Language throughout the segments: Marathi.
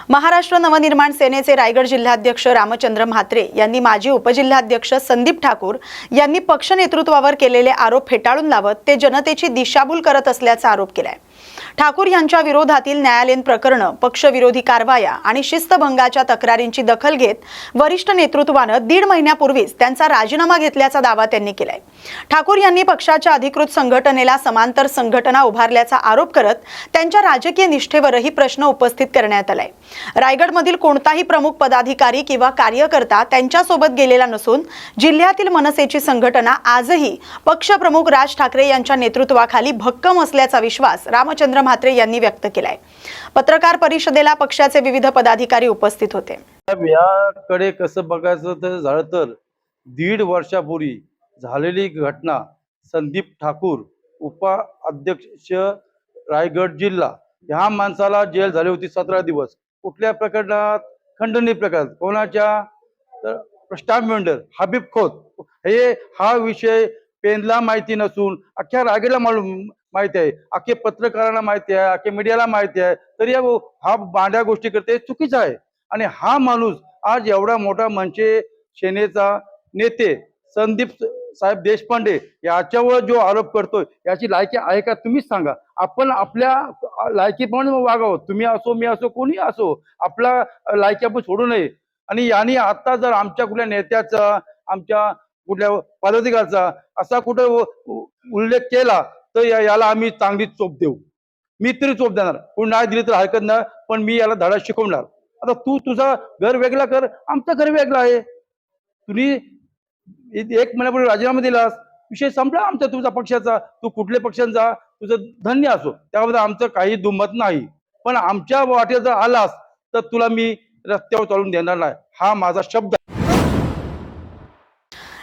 महाराष्ट्र नवनिर्माण सेनेचे रायगड जिल्हाध्यक्ष रामचंद्र म्हात्रे यांनी माजी उपजिल्हाध्यक्ष संदीप ठाकूर यांनी पक्ष नेतृत्वावर केलेले आरोप फेटाळून लावत ते जनतेची दिशाभूल करत असल्याचा आरोप केलाय। ठाकूर यांच्या विरोधातील न्यायालयीन प्रकरण, पक्षविरोधी कारवाया आणि शिस्तभंगाच्या तक्रारींची दखल घेत वरिष्ठ नेतृत्वाने 1.5 महिन्यापूर्वीच त्यांचा राजीनामा घेतल्याचा दावा त्यांनी केलाय। ठाकूर यांनी पक्षाच्या अधिकृत संघटनेला समांतर संघटना उभारल्याचा आरोप करत त्यांच्या राजकीय निष्ठेवरही प्रश्न उपस्थित करण्यात आलाय। रायगडमधील कोणताही प्रमुख पदाधिकारी किंवा कार्यकर्ता त्यांच्यासोबत गेलेला नसून जिल्ह्यातील मनसेची संघटना आजही पक्षप्रमुख राज ठाकरे यांच्या नेतृत्वाखाली भक्कम असल्याचा विश्वास रामचंद्र म्हात्रे यांनी व्यक्त केलाय। पत्रकार परिषदेला पक्षाचे विविध पदाधिकारी उपस्थित होते। याकडे कसं बघायचं तर झालं तर 1.5 वर्षापूर्वी झालेली घटना, संदीप ठाकूर उपाध्यक्ष रायगड जिल्हा, ह्या माणसाला जेल झाली होती 17 दिवस। कुठल्या प्रकरणात? खंडणी प्रकरणात। कोणाच्या? Stamp vendor Habib Khot. हा विषय पेनला माहिती नसून अख्ख्या रायगडला माहिती आहे, अख्खे पत्रकारांना माहिती आहे, अख्खे मीडियाला माहिती आहे, तरी हा भांड्या गोष्टी करते, चुकीचा आहे। आणि हा माणूस आज एवढा मोठा मनसे सेनेचा नेते संदीप साहेब देशपांडे याच्यावर जो आरोप करतोय, याची लायकी आहे का? तुम्हीच सांगा। आपण आपल्या लायकीप्रमाणे वागावं, तुम्ही असो, मी असो, कोणी असो, आपला लायकी आपण सोडू नये। आणि यांनी आता जर आमच्या कुठल्या नेत्याचा, आमच्या कुठल्या पदाधिकाऱ्याचा असा कुठं उल्लेख केला तर याला आम्ही चांगली चोप देऊ। मी तरी चोप देणार, कोण नाही दिली तर हरकत नाही, पण मी याला धडा शिकवणार। आता तू तुझा घर वेगळा कर, आमचं घर वेगळं आहे। तुम्ही 1 महिन्यापूर्वी राजीनामा दिलास, विषय संपला आमचा तुझा पक्षाचा। तू कुठल्या पक्षांचा, तुझं धन्य असो, त्यामध्ये आमचं काही दुमत नाही। पण आमच्या वाटेत जर आलास तर तुला मी रस्त्यावर चालून देणार नाही, हा माझा शब्द।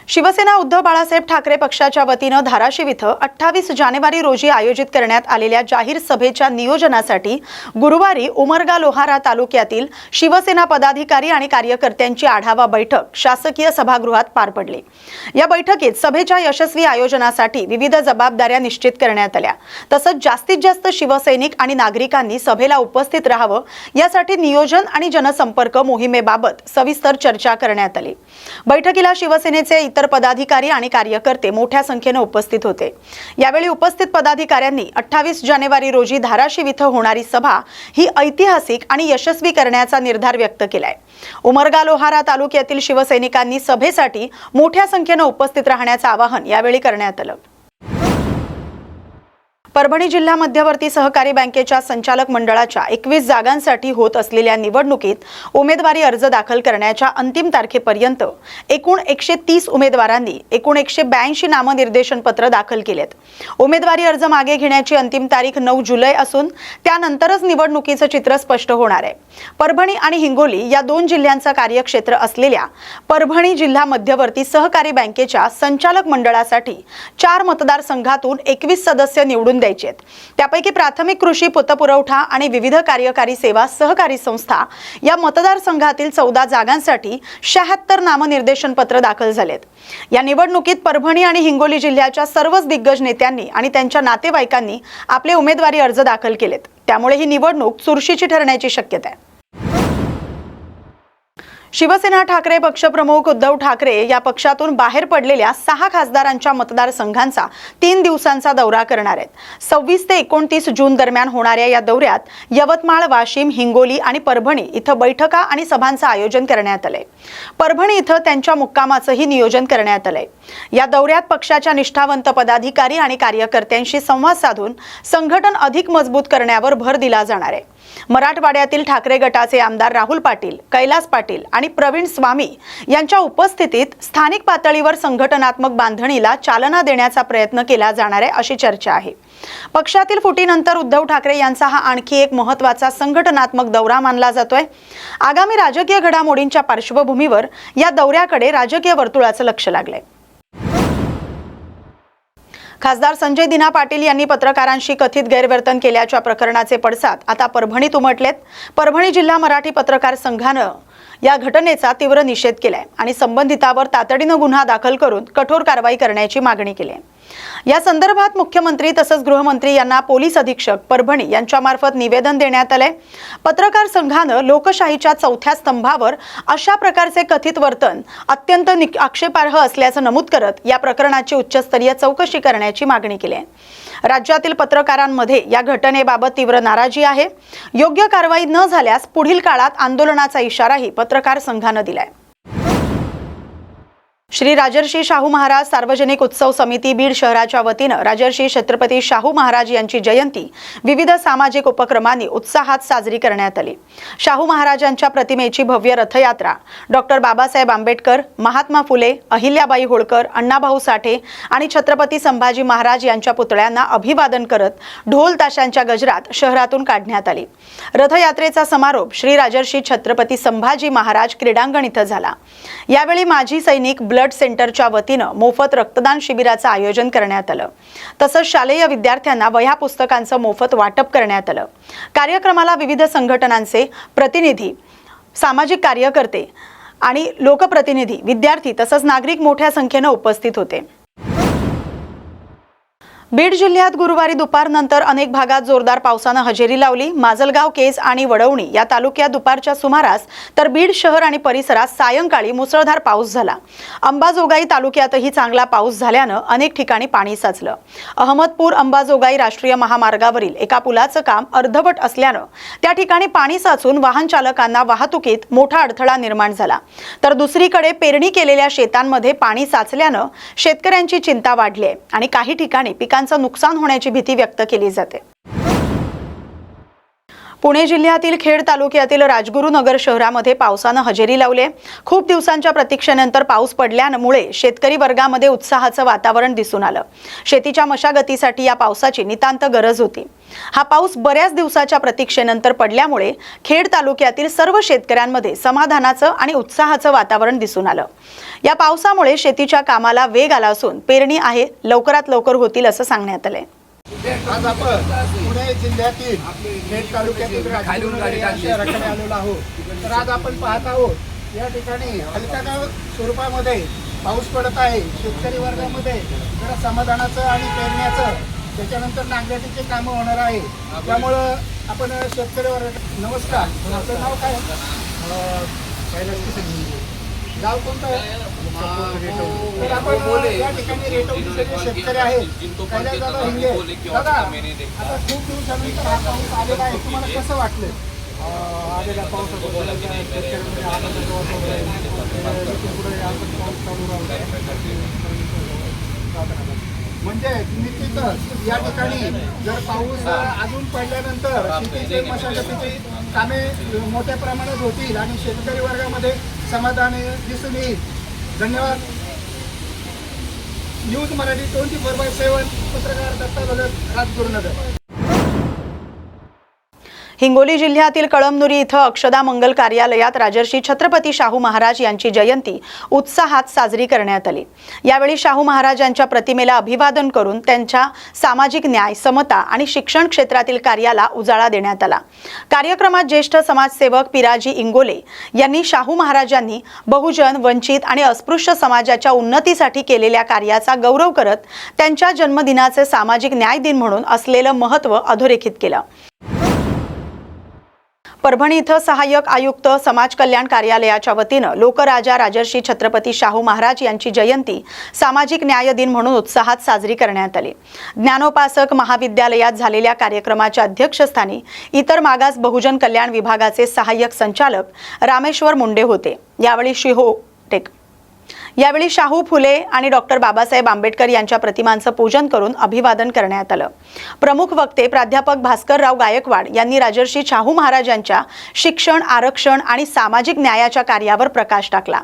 शिवसेना उद्धव बाळासाहेब ठाकरे पक्षाच्या वतीने धाराशिव इथं 28 जानेवारी रोजी आयोजित करण्यात आलेल्या जाहीर सभेच्या नियोजनासाठी गुरुवारी उमरगा लोहारा तालुक्यातील शिवसेना पदाधिकारी आणि कार्यकर्त्यांची आढावा बैठक शासकीय सभागृहात पार पडली। या बैठकीत सभेच्या यशस्वी आयोजनासाठी विविध जबाबदाऱ्या निश्चित करण्यात आल्या। तसंच जास्तीत जास्त शिवसैनिक आणि नागरिकांनी सभेला उपस्थित राहावं यासाठी नियोजन आणि जनसंपर्क मोहिमेबाबत सविस्तर चर्चा करण्यात आली। बैठकीला शिवसेनेचे इतर पदाधिकारी आणि कार्यकर्ते मोठ्या संख्येने उपस्थित होते। यावेळी उपस्थित पदाधिकाऱ्यांनी 28 जानेवारी रोजी धाराशिव इथं होणारी सभा ही ऐतिहासिक आणि यशस्वी करण्याचा निर्धार व्यक्त केलाय। उमरगा लोहारा तालुक्यातील शिवसैनिकांनी सभेसाठी मोठ्या संख्येने उपस्थित राहण्याचं आवाहन यावेळी करण्यात आलं। परभणी जिल्हा मध्यवर्ती सहकारी बँकेच्या संचालक मंडळाच्या 21 जागांसाठी होत असलेल्या निवडणुकीत उमेदवारी अर्ज दाखल करण्याच्या अंतिम तारखेपर्यंत एकूण 130 उमेदवारांनी एकूण 182 नामनिर्देशन पत्र दाखल केलेत। उमेदवारी अर्ज मागे घेण्याची अंतिम तारीख 9 जुलै असून त्यानंतरच निवडणुकीचं चित्र स्पष्ट होणार आहे। परभणी आणि हिंगोली या 2 जिल्ह्यांचा कार्यक्षेत्र असलेल्या परभणी जिल्हा मध्यवर्ती सहकारी बँकेच्या संचालक मंडळासाठी 4 मतदारसंघातून 21 सदस्य निवडून द्यायचे आहेत। त्यापैकी प्राथमिक कृषी पतपुरवठा आणि विविध कार्यकारी सेवा सहकारी संस्था या मतदारसंघातील 14 जागांसाठी 76 नामनिर्देशन पत्र दाखल झालेत। या निवडणुकीत परभणी आणि हिंगोली जिल्ह्याच्या सर्वच दिग्गज नेत्यांनी आणि त्यांच्या नातेवाईकांनी आपले उमेदवारी अर्ज दाखल केलेत। त्यामुळे ही निवडणूक चुरशीची ठरण्याची शक्यता आहे। शिवसेना ठाकरे पक्षप्रमुख उद्धव ठाकरे या पक्षातून बाहेर पडलेल्या 6 खासदारांच्या मतदारसंघांचा 3 दिवसांचा दौरा करणार आहेत। 26 ते 29 जून दरम्यान होणाऱ्या या दौऱ्यात यवतमाळ, वाशिम, हिंगोली आणि परभणी इथं बैठका आणि सभांचं आयोजन करण्यात आलंय। परभणी इथं त्यांच्या मुक्कामाचंही नियोजन करण्यात आलंय। या दौऱ्यात पक्षाच्या निष्ठावंत पदाधिकारी आणि कार्यकर्त्यांशी संवाद साधून संघटन अधिक मजबूत करण्यावर भर दिला जाणार आहे। मराठवाड्यातील ठाकरे गटाचे आमदार राहुल पाटील, कैलास पाटील आणि प्रवीण स्वामी यांच्या उपस्थितीत स्थानिक पातळीवर संघटनात्मक बांधणीला चालना देण्याचा प्रयत्न केला जाणार आहे अशी चर्चा आहे। पक्षातील फुटीनंतर उद्धव ठाकरे यांचा हा आणखी एक महत्त्वाचा संघटनात्मक दौरा मानला जातोय। आगामी राजकीय घडामोडींच्या पार्श्वभूमीवर या दौऱ्याकडे राजकीय वर्तुळाचं लक्ष लागलंय। खासदार संजय दिना पाटील यांनी पत्रकारांशी कथित गैरवर्तन केल्याच्या प्रकरणाचे पडसाद आता परभणीत उमटलेत। परभणी जिल्हा मराठी पत्रकार संघानं या घटनेचा तीव्र निषेध केलाय आणि संबंधितावर तातडीने गुन्हा दाखल करून कठोर कारवाई करण्याची मागणी केली आहे। या संदर्भात मुख्यमंत्री तसंच गृहमंत्री यांना पोलीस अधीक्षक परभणी यांच्यामार्फत निवेदन देण्यात आले। पत्रकार संघाने लोकशाहीच्या चौथ्या स्तंभावर अशा प्रकारचे कथित वर्तन अत्यंत आक्षेपार्ह असल्याचं नमूद करत या प्रकरणाची उच्चस्तरीय चौकशी करण्याची मागणी केली आहे। राज्यातील पत्रकारांमध्ये या घटनेबाबत तीव्र नाराजी आहे। योग्य कारवाई न झाल्यास पुढील काळात आंदोलनाचा इशाराही पत्रकार संघाने दिलाय। श्री राजर्षी शाहू महाराज सार्वजनिक उत्सव समिती बीड शहराच्या वतीने राजर्षी छत्रपती शाहू महाराज यांची जयंती विविध सामाजिक उपक्रमांनी उत्साहात साजरी करण्यात आली। शाहू महाराजांच्या प्रतिमेची भव्य रथयात्रा डॉक्टर बाबासाहेब आंबेडकर, महात्मा फुले, अहिल्याबाई होळकर, अण्णाभाऊ साठे आणि छत्रपती संभाजी महाराज यांच्या पुतळ्यांना अभिवादन करत ढोल ताशांच्या गजरात शहरातून काढण्यात आली। रथयात्रेचा समारोप श्री राजर्षी छत्रपती संभाजी महाराज क्रीडांगण इथं झाला। यावेळी माजी सैनिक ब्लड सेंटरच्या वतीने मोफत रक्तदान शिबिराचं आयोजन करण्यात आलं। तसंच शालेय विद्यार्थ्यांना वह्या पुस्तकांचं मोफत वाटप करण्यात आलं। कार्यक्रमाला विविध संघटनांचे प्रतिनिधी, सामाजिक कार्यकर्ते आणि लोकप्रतिनिधी, विद्यार्थी तसंच नागरिक मोठ्या संख्येने उपस्थित होते। बीड जिल्ह्यात गुरुवारी दुपारनंतर अनेक भागात जोरदार पावसाने हजेरी लावली। माजलगाव, केज आणि वडवणी या तालुक्यात दुपारच्या सुमारास तर बीड शहर आणि परिसरात सायंकाळी मुसळधार पाऊस झाला। अंबाजोगाई तालुक्यातही चांगला पाऊस झाल्याने अनेक ठिकाणी पाणी साचलं। अहमदपूर अंबाजोगाई राष्ट्रीय महामार्गावरील एका पुलाचं काम अर्धवट असल्याने त्या ठिकाणी पाणी साचून वाहन चालकांना वाहतुकीत मोठा अडथळा निर्माण झाला। तर दुसरीकडे पेरणी केलेल्या शेतांमध्ये पाणी साचल्याने शेतकऱ्यांची चिंता वाढली आहे आणि काही ठिकाणी पिकांचं नुकसान होण्याची भीती व्यक्त केली जाते। पुणे जिल्ह्यातील खेड तालुक्यातील राजगुरुनगर शहरामध्ये पावसाने हजेरी लावली। खूप दिवसांच्या प्रतीक्षेनंतर पाऊस पडल्यामुळे शेतकरी वर्गामध्ये उत्साहाचं वातावरण दिसून आलं। शेतीच्या मशागतीसाठी या पावसाची नितांत गरज होती। हा पाऊस बऱ्याच दिवसाच्या प्रतीक्षेनंतर पडल्यामुळे खेड तालुक्यातील सर्व शेतकऱ्यांमध्ये समाधानाचं आणि उत्साहाचं वातावरण दिसून आलं। या पावसामुळे शेतीच्या कामाला वेग आला असून पेरणी आहे लवकरात लवकर होतील असं सांगण्यात आलंय। आज आपण पुणे जिल्ह्यातील खेड तालुक्यातील राजगुरुनगर या शहराकडे आलेलो आहोत। तर आज आपण पाहत आहोत या ठिकाणी हलक्या स्वरूपामध्ये पाऊस पडत आहे। शेतकरी वर्गामध्ये जरा समाधानाचं आणि पेरण्याचं, त्याच्यानंतर नांगरटीचे कामं होणार आहे। त्यामुळं आपण शेतकरी वर्ग, नमस्कार, आपलं नाव काय? गाव कोणतं आहे? तर आपण या ठिकाणी रेटवलीचे जे शेतकरी आहेत, कैलास दादा हिंगे दादा, आता खूप दिवसानंतर हा पाऊस आलेला आहे, तुम्हाला कसं वाटलं? आलेल्या पावसाबद्दल शेतकऱ्यांमध्ये आनंदाचं वातावरण पुढे पाऊस चालू राहतो। म्हणजे निश्चितच या ठिकाणी जर पाऊस अजून पडल्यानंतर शेतीचे मशागतीची कामे मोठ्या प्रमाणात होतील आणि शेतकरी वर्गामध्ये समाधान दिसून येईल। धन्यवाद। न्यूज मराठी 24/7 पत्रकार दत्ता भगत, राजगुरुनगर। हिंगोली जिल्ह्यातील कळमनुरी इथं अक्षदा मंगल कार्यालयात राजर्षी छत्रपती शाहू महाराज यांची जयंती उत्साहात साजरी करण्यात आली। यावेळी शाहू महाराजांच्या प्रतिमेला अभिवादन करून त्यांच्या सामाजिक न्याय, समता आणि शिक्षण क्षेत्रातील कार्याला उजाळा देण्यात आला। कार्यक्रमात ज्येष्ठ समाजसेवक पिराजी इंगोले यांनी शाहू महाराजांनी बहुजन, वंचित आणि अस्पृश्य समाजाच्या उन्नतीसाठी केलेल्या कार्याचा गौरव करत त्यांच्या जन्मदिनाचे सामाजिक न्याय दिन म्हणून असलेलं महत्त्व अधोरेखित केलं। परभणी इथं सहाय्यक आयुक्त समाज कल्याण कार्यालयाच्या वतीने लोकराजा राजर्षी छत्रपती शाहू महाराज यांची जयंती सामाजिक न्याय दिन म्हणून उत्साहात साजरी करण्यात आली। ज्ञानोपासक महाविद्यालयात झालेल्या कार्यक्रमाच्या अध्यक्षस्थानी इतर मागास बहुजन कल्याण विभागाचे सहाय्यक संचालक रामेश्वर मुंडे होते। यावेळी शाहू फुले आणि डॉक्टर बाबासाहेब आंबेडकर यांच्या प्रतिमांचं पूजन करून अभिवादन करण्यात आलं। प्रमुख वक्ते प्राध्यापक भास्करराव गायकवाड यांनी राजर्षी शाहू महाराजांच्या शिक्षण, आरक्षण आणि सामाजिक न्यायाच्या कार्यावर प्रकाश टाकला।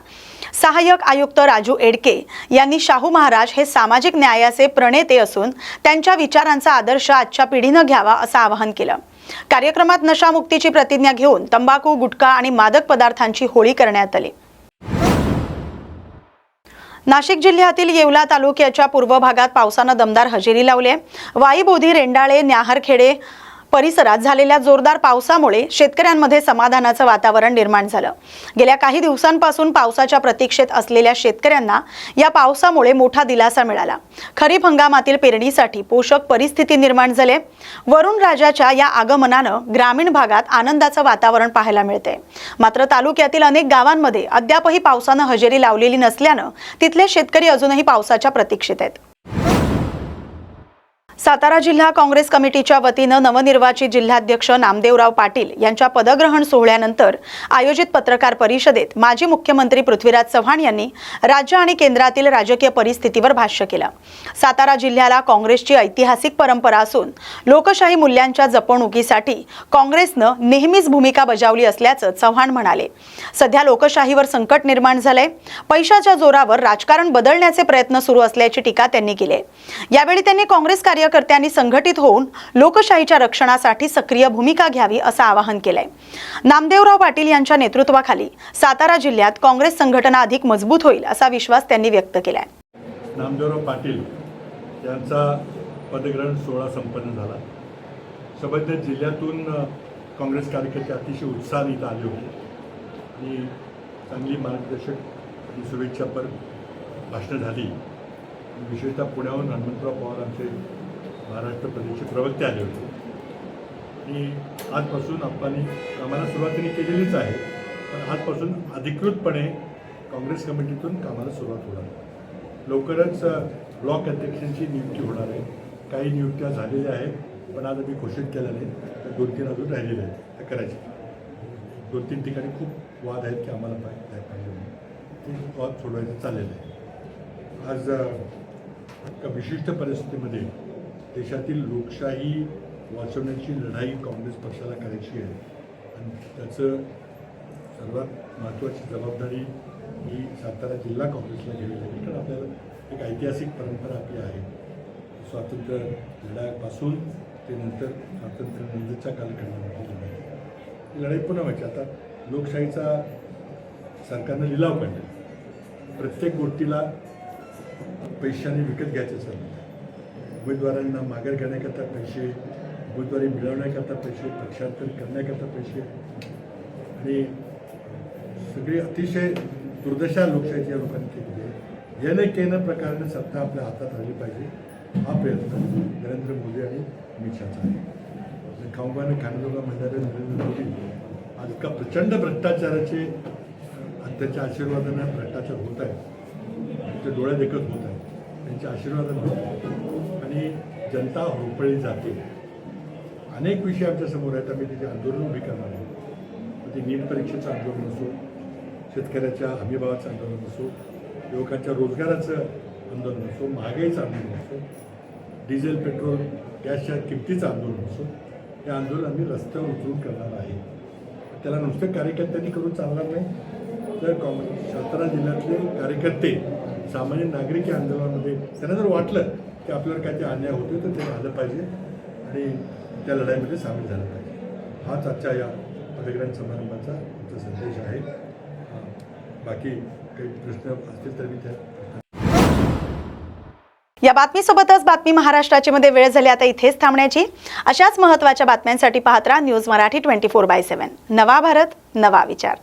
सहाय्यक आयुक्त राजू एडके यांनी शाहू महाराज हे सामाजिक न्यायाचे प्रणेते असून त्यांच्या विचारांचा आदर्श आजच्या पिढीने घ्यावा असं आवाहन केलं। कार्यक्रमात नशामुक्तीची प्रतिज्ञा घेऊन तंबाखू, गुटखा आणि मादक पदार्थांची होळी करण्यात आली। नाशिक जिल्ह्यातील येवला तालुक्याच्या पूर्व भागात पावसाने दमदार हजेरी लावली आहे। वाई, बोधी, रेंडाळे, न्याहारखेडे, परिसरात झालेल्या जोरदार पावसामुळे शेतकऱ्यांमध्ये समाधानाचं वातावरण निर्माण झालं। गेल्या काही दिवसांपासून पावसाच्या प्रतीक्षेत असलेल्या शेतकऱ्यांना या पावसामुळे मोठा दिलासा मिळाला। खरीप हंगामातील पेरणीसाठी पोषक परिस्थिती निर्माण झाली। वरुण राजाच्या या आगमनानं ग्रामीण भागात आनंदाचं वातावरण पाहायला मिळते। मात्र तालुक्यातील अनेक गावांमध्ये अद्यापही पावसानं हजेरी लावलेली नसल्यानं तिथले शेतकरी अजूनही पावसाच्या प्रतीक्षेत आहेत। सातारा जिल्हा काँग्रेस कमिटीच्या वतीनं नवनिर्वाचित जिल्हाध्यक्ष नामदेवराव पाटील यांच्या पदग्रहण सोहळ्यानंतर आयोजित पत्रकार परिषदेत माजी मुख्यमंत्री पृथ्वीराज चव्हाण यांनी राज्य आणि केंद्रातील राजकीय परिस्थितीवर भाष्य केलं। सातारा जिल्ह्याला काँग्रेसची ऐतिहासिक परंपरा असून लोकशाही मूल्यांच्या जपणुकीसाठी काँग्रेसनं नेहमीच भूमिका बजावली असल्याचं चव्हाण म्हणाले। सध्या लोकशाहीवर संकट निर्माण झालंय, पैशाच्या जोरावर राजकारण बदलण्याचे प्रयत्न सुरू असल्याची टीका त्यांनी केली। यावेळी त्यांनी काँग्रेस कार्यकर्त्यांनी संघटित होऊन लोकशाहीच्या रक्षणासाठी सक्रिय भूमिका घ्यावी असं आवाहन केलंय। नामदेवराव पाटील यांच्या नेतृत्वाखाली सातारा जिल्ह्यात काँग्रेस संघटना अधिक मजबूत होईल असा विश्वास त्यांनी व्यक्त केलाय। नामदेवराव पाटील यांचा पदग्रहण सोहळा संपन्न झाला। संबंधित जिल्ह्यातून काँग्रेस कार्यकर्ते अतिशय उत्साहाने इथं आले होते आणि चांगली मार्गदर्शक आणि शुभेच्छापर भाषणं झाली। विशेषतः पुण्याहून हनुमंतराव पवार आमचे महाराष्ट्र प्रदेशचे प्रवक्ते आले होते आणि आजपासून आपण कामाला सुरुवातीने केलेलीच आहे, पण आजपासून अधिकृतपणे काँग्रेस कमिटीतून कामाला सुरुवात होणार। लवकरच ब्लॉक अध्यक्षांची नियुक्ती होणार आहे। काही नियुक्त्या झालेल्या आहेत, पण आज आम्ही घोषित केल्या नाही, तर 2-3 अजून राहिलेल्या आहेत, त्या करायच्या। 2-3 ठिकाणी खूप वाद आहेत की आम्हाला काय पाहिजे म्हणून, ते वाद सोडवायचं चाललेलं आहे। आज एका विशिष्ट परिस्थितीमध्ये देशातील लोकशाही वाचवण्याची लढाई काँग्रेस पक्षाला करायची आहे आणि त्याचं सर्वात महत्त्वाची जबाबदारी ही सातारा जिल्हा काँग्रेसला घ्यावी लागेल, कारण आपल्याला एक ऐतिहासिक परंपरा आपली आहे। स्वातंत्र्य लढ्यापासून ते नंतर स्वातंत्र्यानंतरच्या कालखंडामध्ये लढाई, ही लढाई पुन्हा व्हायची। आता लोकशाहीचा सरकारनं लिलाव काढला, प्रत्येक गोष्टीला पैशाने विकत घ्यायचं चाललं। उमेदवारांना माघार घेण्याकरता पैसे, उमेदवारी मिळवण्याकरता पैसे, पक्षांतर करण्याकरता पैसे आणि सगळी अतिशय दुर्दशा लोकशाहीच्या लोकांनी केलेली आहे। याने केनं प्रकाराने सत्ता आपल्या हातात आली पाहिजे, हा प्रयत्न नरेंद्र मोदी आणि अमित शहाचा आहे। खाऊबाने खाण्याजोगा म्हणणारे नरेंद्र मोदी आज इतका प्रचंड भ्रष्टाचाराचे त्यांच्या आशीर्वादाने भ्रष्टाचार होत आहे, त्यांच्या डोळ्यात एकच होत आहे, त्यांच्या आशीर्वादाने आणि जनता होरपळली जाते। अनेक विषय आमच्यासमोर आहेत, आम्ही त्याचे आंदोलन उभी करणार आहोत। ते नीट परीक्षेचं आंदोलन असो, शेतकऱ्याच्या हमीभावाचं आंदोलन असो, युवकांच्या रोजगाराचं आंदोलन असो, महागाईचं आंदोलन असो, डिझेल पेट्रोल गॅसच्या किमतीचं आंदोलन असो, हे आंदोलन आम्ही रस्त्यावर उतरून करणार आहे। त्याला नुसतं कार्यकर्त्यांनी करून चालणार नाही, तर सातारा जिल्ह्यातले कार्यकर्ते सामान्य नागरिक या आंदोलनामध्ये त्यांना जर वाटलं की आपल्याला काही अन्याय होतो तर ते आलं पाहिजे आणि त्या लढाईमध्ये सामील झालं पाहिजे। हाच आजच्या या पदग्रहण समारंभाचा आमचा संदेश आहे। बाकी काही प्रश्न असतील तर मी त्या या बातमीसोबतच बातमी महाराष्ट्राची मध्ये वेळ झाली आता इथेच थांबण्याची। अशाच महत्त्वाच्या बातम्यांसाठी पाहत राहा न्यूज मराठी 24/7। नवा भारत, नवा विचार।